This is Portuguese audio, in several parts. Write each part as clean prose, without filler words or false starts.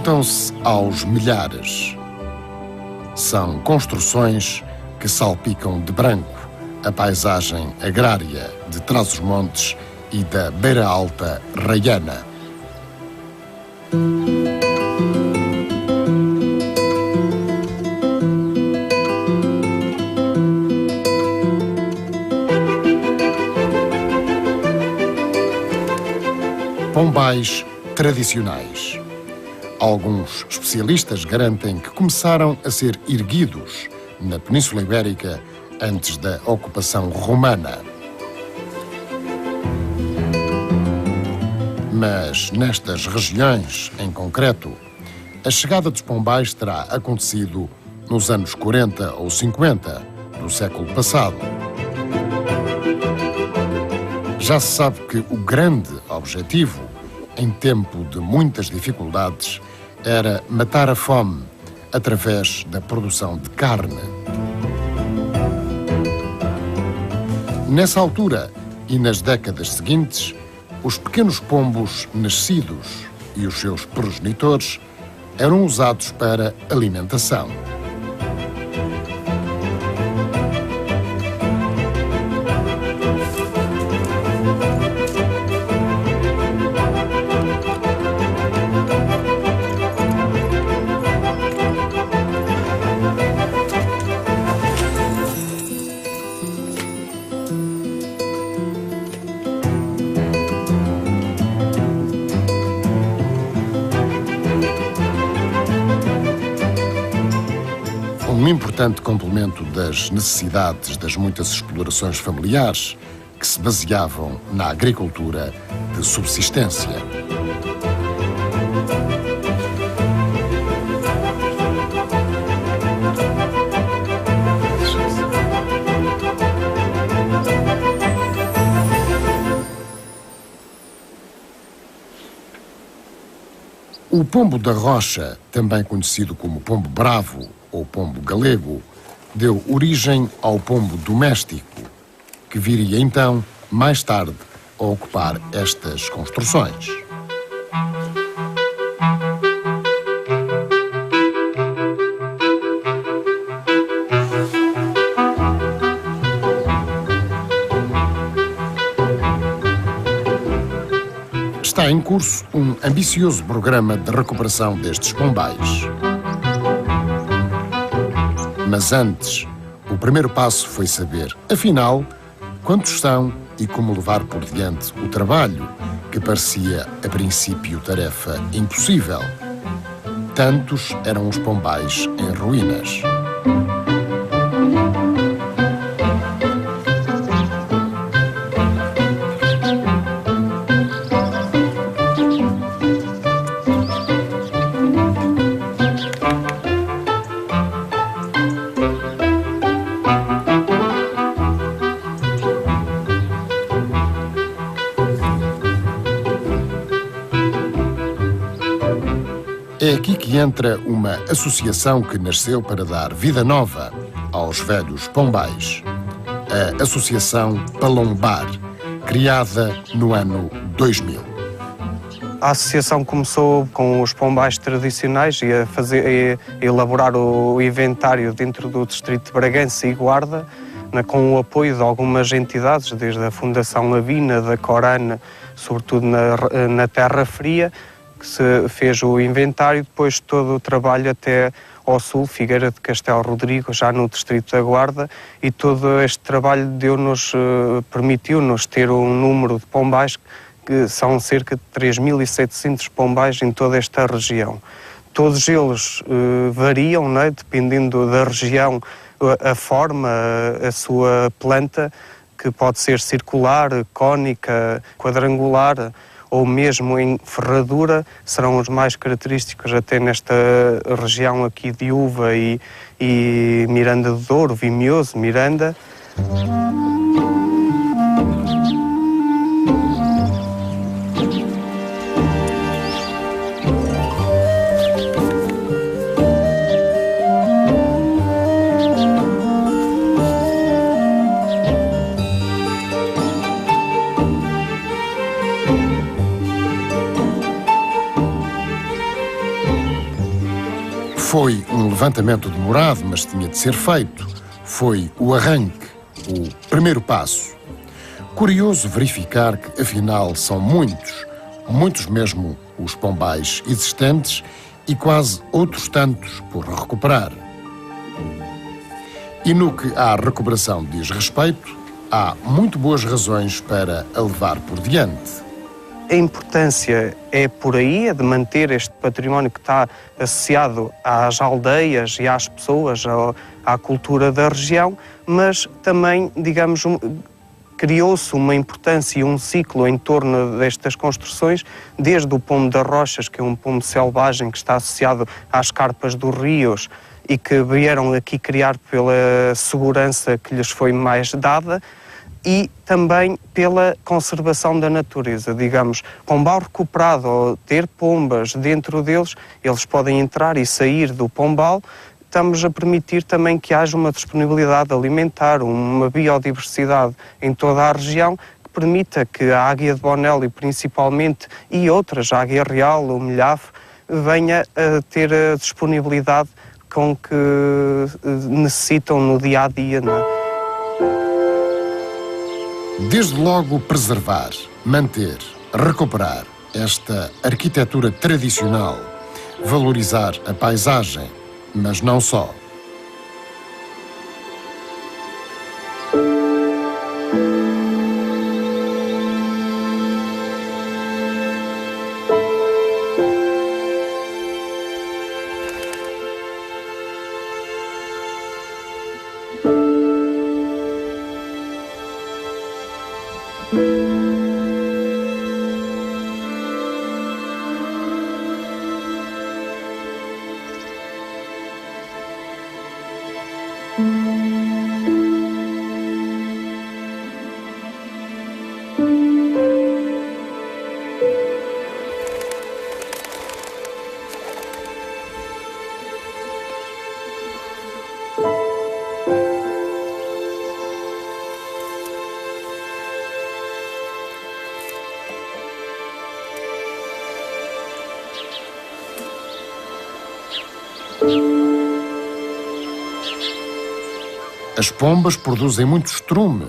Contam-se aos milhares. São construções que salpicam de branco a paisagem agrária de Trás-os-Montes e da Beira Alta raiana. Pombais tradicionais. Alguns especialistas garantem que começaram a ser erguidos na Península Ibérica antes da ocupação romana. Mas nestas regiões, em concreto, a chegada dos pombais terá acontecido nos anos 40 ou 50 do século passado. Já se sabe que o grande objetivo, em tempo de muitas dificuldades, era matar a fome através da produção de carne. Nessa altura e nas décadas seguintes, os pequenos pombos nascidos e os seus progenitores eram usados para alimentação. Um importante complemento das necessidades das muitas explorações familiares que se baseavam na agricultura de subsistência. O pombo da rocha, também conhecido como pombo bravo ou pombo galego, deu origem ao pombo doméstico, que viria então, mais tarde, a ocupar estas construções. Está em curso um ambicioso programa de recuperação destes pombais. Mas antes, o primeiro passo foi saber, afinal, quantos são e como levar por diante o trabalho, que parecia, a princípio, tarefa impossível. Tantos eram os pombais em ruínas. É aqui que entra uma associação que nasceu para dar vida nova aos velhos pombais. A Associação Palombar, criada no ano 2000. A associação começou com os pombais tradicionais e a elaborar o inventário dentro do distrito de Bragança e Guarda, com o apoio de algumas entidades, desde a Fundação Avina, da Corana, sobretudo na Terra Fria, que se fez o inventário, depois todo o trabalho até ao sul, Figueira de Castelo Rodrigo, já no distrito da Guarda, e todo este trabalho permitiu-nos ter um número de pombais que são cerca de 3.700 pombais em toda esta região. Todos eles variam, não é? Dependendo da região, a forma, a sua planta, que pode ser circular, cônica, quadrangular, ou mesmo em ferradura, serão os mais característicos até nesta região aqui de Uva e Miranda do Douro, Vimioso, Miranda. Foi um levantamento demorado, mas tinha de ser feito. Foi o arranque, o primeiro passo. Curioso verificar que, afinal, são muitos mesmo, os pombais existentes e quase outros tantos por recuperar. E no que à recuperação diz respeito, há muito boas razões para a levar por diante. A importância é por aí, é de manter este património que está associado às aldeias e às pessoas, à cultura da região, mas também, digamos, criou-se uma importância e um ciclo em torno destas construções, desde o pomo das rochas, que é um pomo selvagem que está associado às carpas dos rios e que vieram aqui criar pela segurança que lhes foi mais dada, e também pela conservação da natureza, digamos. Pombal recuperado, ou ter pombas dentro deles, eles podem entrar e sair do pombal. Estamos a permitir também que haja uma disponibilidade alimentar, uma biodiversidade em toda a região, que permita que a águia de Bonelli, principalmente, e outras, a águia real, o milhafo, venha a ter a disponibilidade com que necessitam no dia-a-dia, não é? Desde logo preservar, manter, recuperar esta arquitetura tradicional, valorizar a paisagem, mas não só. As pombas produzem muito estrume,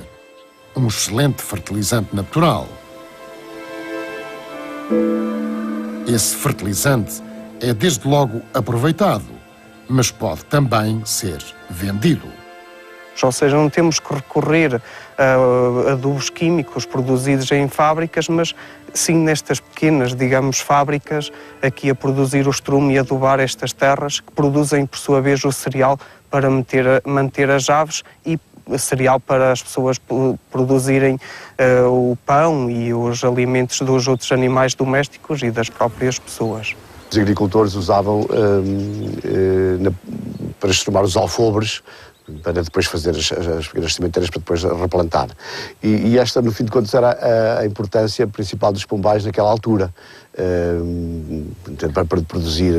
um excelente fertilizante natural. Esse fertilizante é desde logo aproveitado, mas pode também ser vendido. Ou seja, não temos que recorrer a adubos químicos produzidos em fábricas, mas sim nestas pequenas, digamos, fábricas, aqui a produzir o estrume e adubar estas terras, que produzem, por sua vez, o cereal para manter as aves e cereal para as pessoas produzirem o pão e os alimentos dos outros animais domésticos e das próprias pessoas. Os agricultores usavam para estrumar os alfobres, para depois fazer as pequenas sementeiras para depois replantar. E esta, no fim de contas, era a importância principal dos pombais naquela altura, para produzir,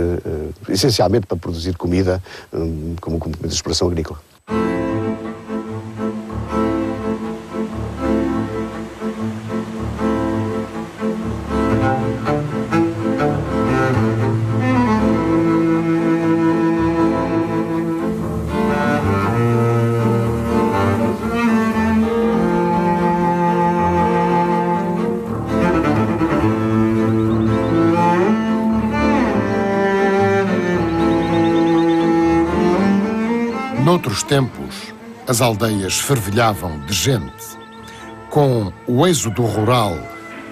essencialmente para produzir comida, como comida de exploração agrícola. Noutros tempos, as aldeias fervilhavam de gente. Com o êxodo rural,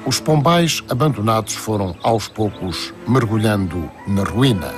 os pombais abandonados foram aos poucos mergulhando na ruína.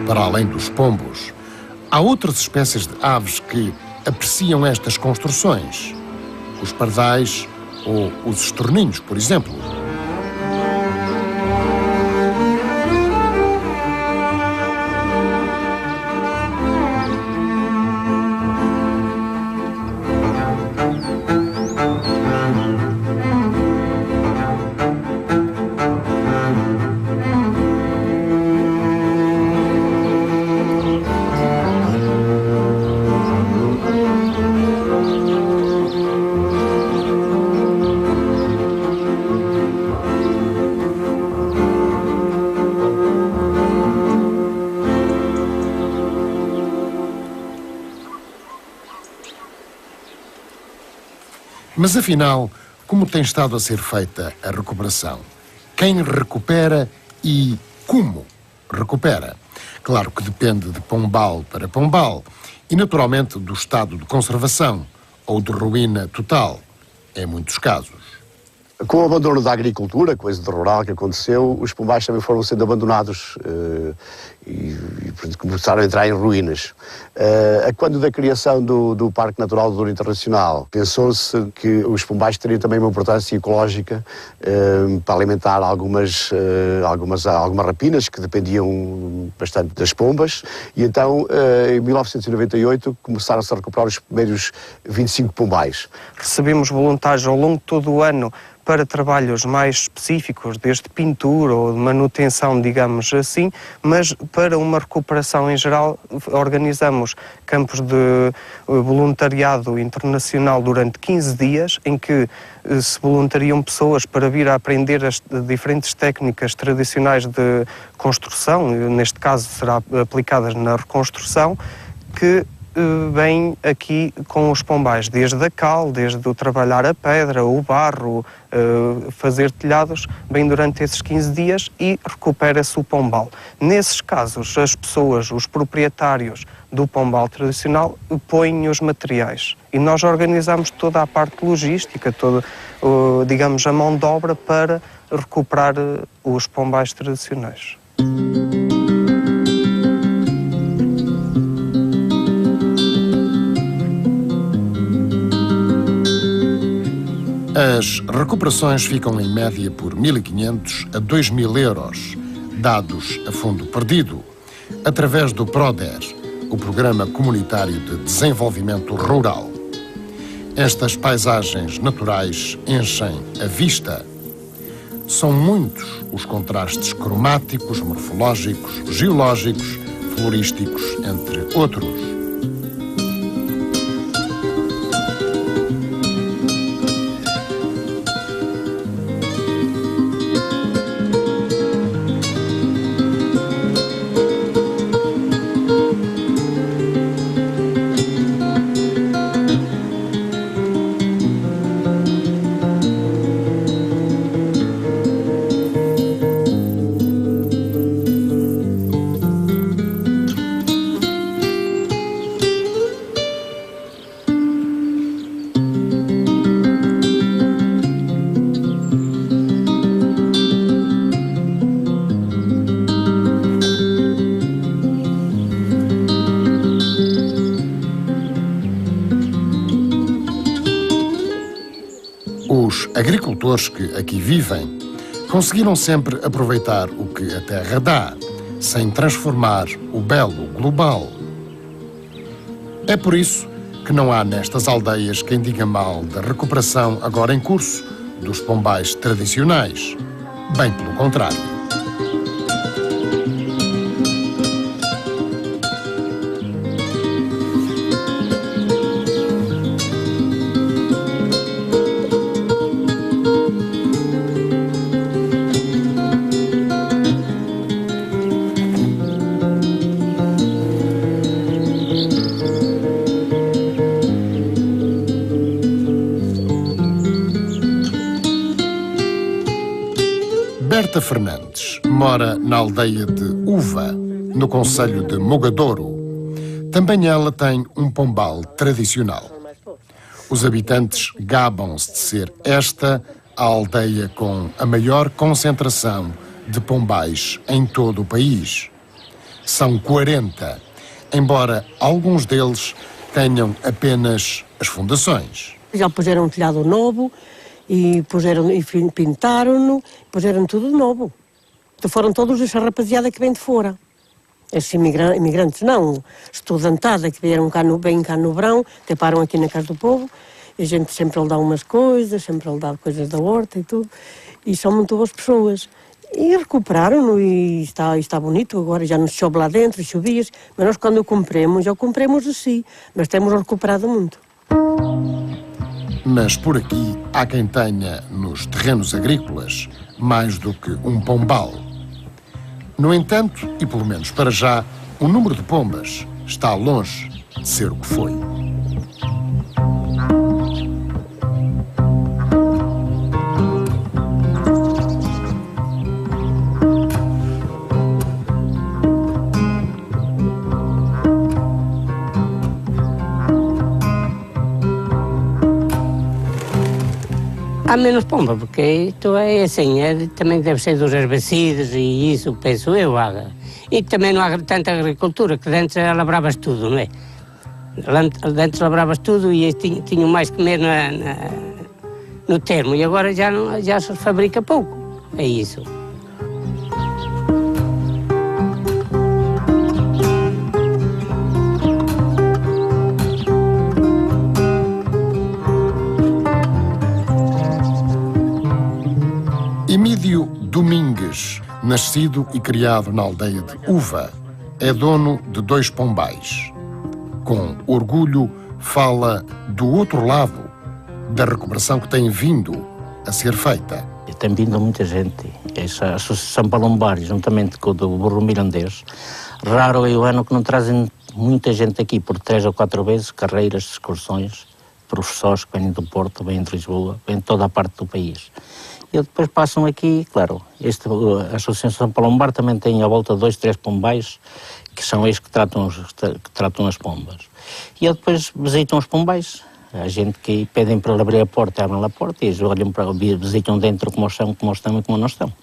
Para além dos pombos, Há outras espécies de aves que apreciam estas construções. Os pardais ou os estorninhos, por exemplo. Mas afinal, como tem estado a ser feita a recuperação? Quem recupera e como recupera? Claro que depende de pombal para pombal e naturalmente do estado de conservação ou de ruína total, em muitos casos. Com o abandono da agricultura, coisa de rural que aconteceu, os pombais também foram sendo abandonados e começaram a entrar em ruínas. Quando da criação do Parque Natural do Douro Internacional, pensou-se que os pombais teriam também uma importância ecológica para alimentar algumas rapinas que dependiam bastante das pombas, e então em 1998 começaram-se a recuperar os primeiros 25 pombais. Recebemos voluntários ao longo de todo o ano para trabalhos mais específicos, desde pintura ou de manutenção, digamos assim, mas para uma recuperação em geral organizamos campos de voluntariado internacional durante 15 dias, em que se voluntariam pessoas para vir a aprender as diferentes técnicas tradicionais de construção, neste caso será aplicadas na reconstrução, que vem aqui com os pombais, desde a cal, desde o trabalhar a pedra, o barro, fazer telhados, vem durante esses 15 dias e recupera-se o pombal. Nesses casos, as pessoas, os proprietários do pombal tradicional, põem os materiais. E nós organizamos toda a parte logística, toda, digamos, a mão de obra para recuperar os pombais tradicionais. As recuperações ficam em média por 1.500 a 2.000 euros, dados a fundo perdido, através do PRODER, o Programa Comunitário de Desenvolvimento Rural. Estas paisagens naturais enchem a vista. São muitos os contrastes cromáticos, morfológicos, geológicos, florísticos, entre outros. Os agricultores que aqui vivem conseguiram sempre aproveitar o que a terra dá, sem transformar o belo global. É por isso que não há nestas aldeias quem diga mal da recuperação agora em curso dos pombais tradicionais. Bem pelo contrário. Berta Fernandes mora na aldeia de Uva, no concelho de Mogadouro. Também ela tem um pombal tradicional. Os habitantes gabam-se de ser esta a aldeia com a maior concentração de pombais em todo o país. São 40, embora alguns deles tenham apenas as fundações. Já puseram um telhado novo e pintaram-no, puseram tudo de novo. Foram todos essa rapaziada que vem de fora. Esses imigrantes não, estudantada que vêm cá no verão, que param aqui na Casa do Povo, e a gente sempre lhe dá umas coisas, sempre lhe dá coisas da horta e tudo, e são muito boas pessoas. E recuperaram-no e está bonito, agora já não chove lá dentro, chovias, mas nós quando já compramos assim, mas temos recuperado muito. Mas por aqui há quem tenha nos terrenos agrícolas mais do que um pombal. No entanto, e pelo menos para já, o número de pombas está longe de ser o que foi. Há menos pomba, porque isto é assim, também deve ser dos herbicidas e isso, penso eu. E também não há tanta agricultura, que antes lavravas tudo, não é? Antes lavravas tudo e tinham mais que comer no termo, e agora já se fabrica pouco, é isso. Emílio Domingues, nascido e criado na aldeia de Uva, é dono de 2 pombais. Com orgulho, fala do outro lado da recuperação que tem vindo a ser feita. Tem vindo muita gente. Essa Associação Palombar, juntamente com o do Burro Mirandês, raro é o ano que não trazem muita gente aqui, por 3 ou 4 vezes, carreiras, excursões, professores que vêm do Porto, vêm de Lisboa, vêm de toda a parte do país. E depois passam aqui, claro, a Associação Palombar também tem à volta 2, 3 pombais, que são eles que tratam as pombas. E depois visitam os pombais. A gente que pedem para abrir a porta, abrem a porta e eles olham para visitam dentro como estão e como não estão.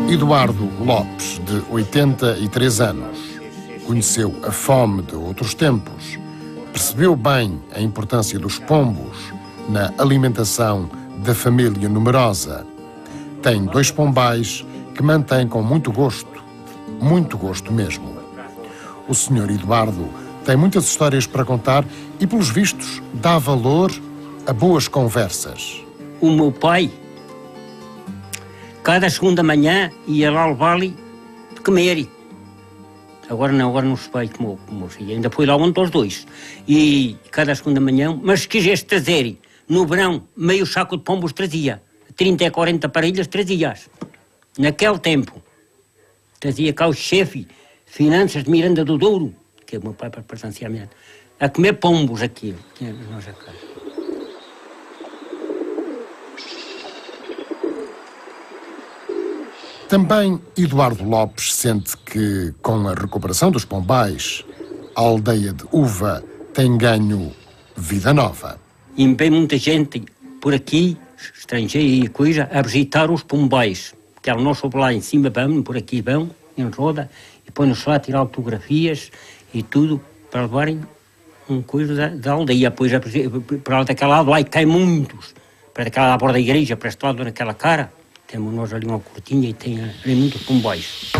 Eduardo Lopes, de 83 anos, conheceu a fome de outros tempos, percebeu bem a importância dos pombos na alimentação da família numerosa. Tem 2 pombais que mantém com muito gosto mesmo. O Sr. Eduardo tem muitas histórias para contar e, pelos vistos, dá valor a boas conversas. O meu pai, cada segunda manhã, ia lá levá-lo de comer. Agora não se vai como o meu filho. Ainda fui lá ontem aos 2. E cada segunda manhã, mas se quiseste trazer, no verão, meio saco de pombos trazia. 30 a 40 parelhas trazia-as. Naquele tempo, trazia cá o chefe, Finanças de Miranda do Douro, que é o meu pai presencialmente, a comer pombos aqui. Nós acá. Também Eduardo Lopes sente que, com a recuperação dos pombais, a aldeia de Uva tem ganho vida nova. E vem muita gente por aqui, estrangeiro e coisa, a visitar os pombais. Que é o nosso lá em cima, vão, por aqui vão, em roda, e põem-nos lá a tirar fotografias e tudo, para levarem uma coisa da aldeia. Depois, para lá daquela lado, lá que tem muitos. Para daquela lá, borda da igreja, para este lado, naquela cara, temos nós ali uma cortinha e tem ali muitos pombais.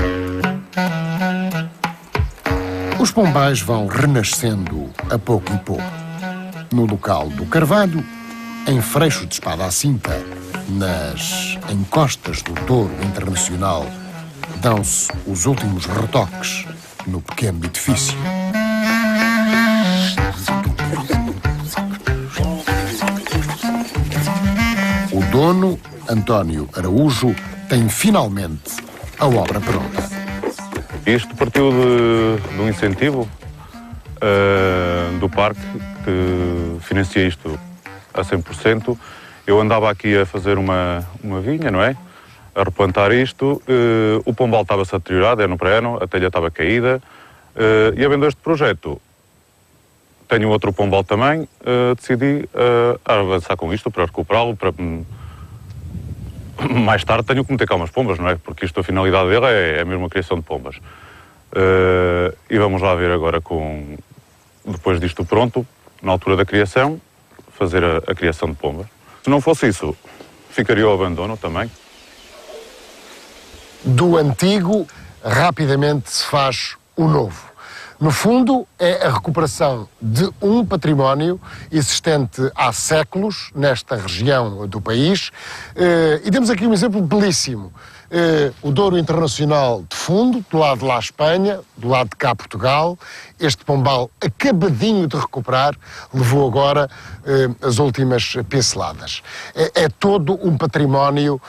Os pombais vão renascendo a pouco e pouco. No local do Carvalho, em Freixo de Espada à Cinta, nas encostas do Douro Internacional, dão-se os últimos retoques no pequeno edifício. O dono, António Araújo, tem finalmente a obra pronta. Isto partiu de um incentivo do parque, que financia isto a 100%. Eu andava aqui a fazer uma vinha, não é? A replantar isto. O pombal estava-se a deteriorar, ano para ano, a telha estava caída. E havendo este projeto, tenho outro pombal também, decidi avançar com isto para recuperá-lo. Mais tarde tenho que meter cá umas pombas, não é? Porque isto, a finalidade dele é mesmo a criação de pombas. E vamos lá ver agora, depois disto pronto, na altura da criação, fazer a criação de pombas. Se não fosse isso, ficaria ao abandono também. Do antigo, rapidamente se faz o novo. No fundo, é a recuperação de um património existente há séculos nesta região do país. E temos aqui um exemplo belíssimo. O Douro Internacional de fundo, do lado de lá Espanha, do lado de cá Portugal. Este pombal, acabadinho de recuperar, levou agora as últimas pinceladas. É todo um património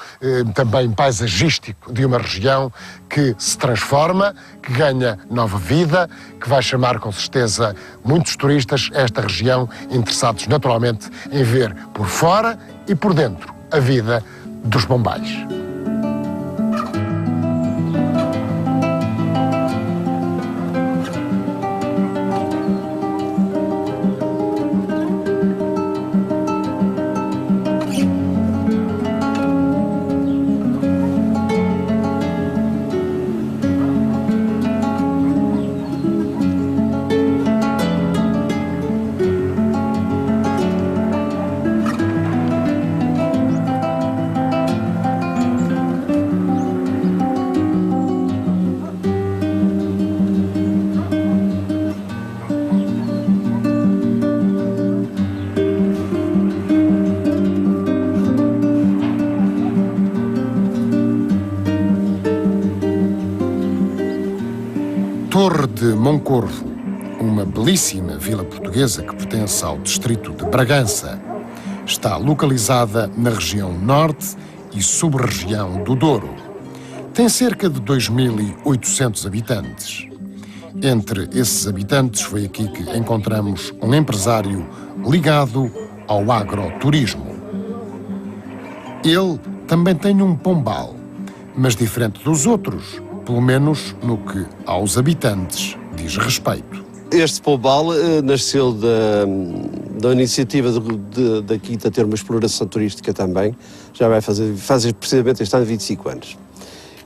também paisagístico de uma região que se transforma, que ganha nova vida, que vai chamar com certeza muitos turistas a esta região, interessados naturalmente em ver por fora e por dentro a vida dos pombais. Torre de Moncorvo, uma belíssima vila portuguesa que pertence ao distrito de Bragança, está localizada na região norte e sub-região do Douro. Tem cerca de 2.800 habitantes. Entre esses habitantes foi aqui que encontramos um empresário ligado ao agroturismo. Ele também tem um pombal, mas diferente dos outros, pelo menos no que aos habitantes diz respeito. Este pombal nasceu da iniciativa da Quinta ter uma exploração turística também. Já faz precisamente este ano 25 anos.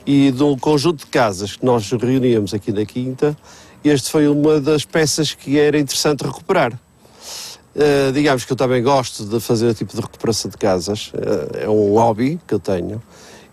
E de um conjunto de casas que nós reuníamos aqui na Quinta, este foi uma das peças que era interessante recuperar. Digamos que eu também gosto de fazer o tipo de recuperação de casas. É um hobby que eu tenho.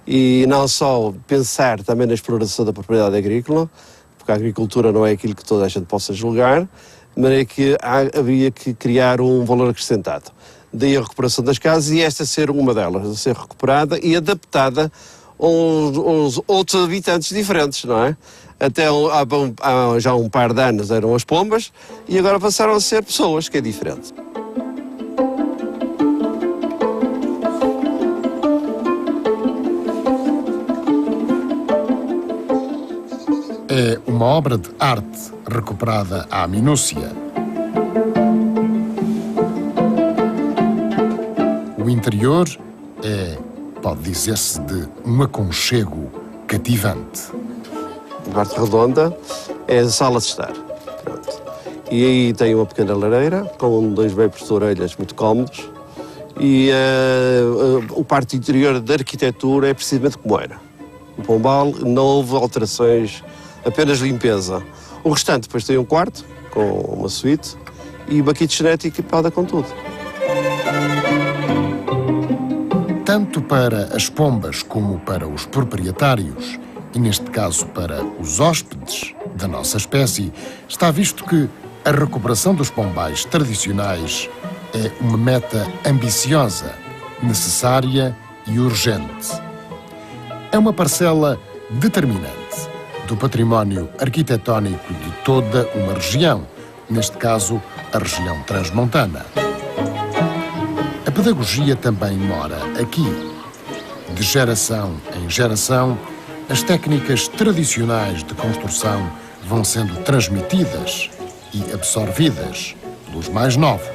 E não só pensar também na exploração da propriedade agrícola, porque a agricultura não é aquilo que toda a gente possa julgar, mas é que havia que criar um valor acrescentado. Daí a recuperação das casas e esta ser uma delas, a ser recuperada e adaptada aos outros habitantes diferentes, não é? Até há já um par de anos eram as pombas e agora passaram a ser pessoas, que é diferente. É uma obra de arte recuperada à minúcia. O interior pode dizer-se, de um aconchego cativante. A parte redonda é a sala de estar. Pronto. E aí tem uma pequena lareira com 2 becos de orelhas muito cómodos e a parte interior da arquitetura é precisamente como era. O Pombal não houve alterações, apenas limpeza. O restante depois tem um quarto com uma suíte e uma kitchenette equipada com tudo. Tanto para as pombas como para os proprietários, e neste caso para os hóspedes da nossa espécie, está visto que a recuperação dos pombais tradicionais é uma meta ambiciosa, necessária e urgente. É uma parcela determinante do património arquitetónico de toda uma região, neste caso, a região transmontana. A pedagogia também mora aqui. De geração em geração, as técnicas tradicionais de construção vão sendo transmitidas e absorvidas pelos mais novos.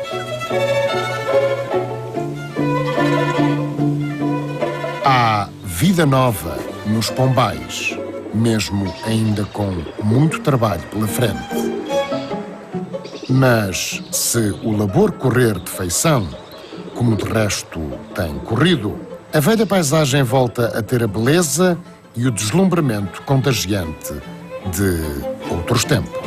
Há vida nova nos pombais, mesmo ainda com muito trabalho pela frente. Mas se o labor correr de feição, como de resto tem corrido, a velha paisagem volta a ter a beleza e o deslumbramento contagiante de outros tempos.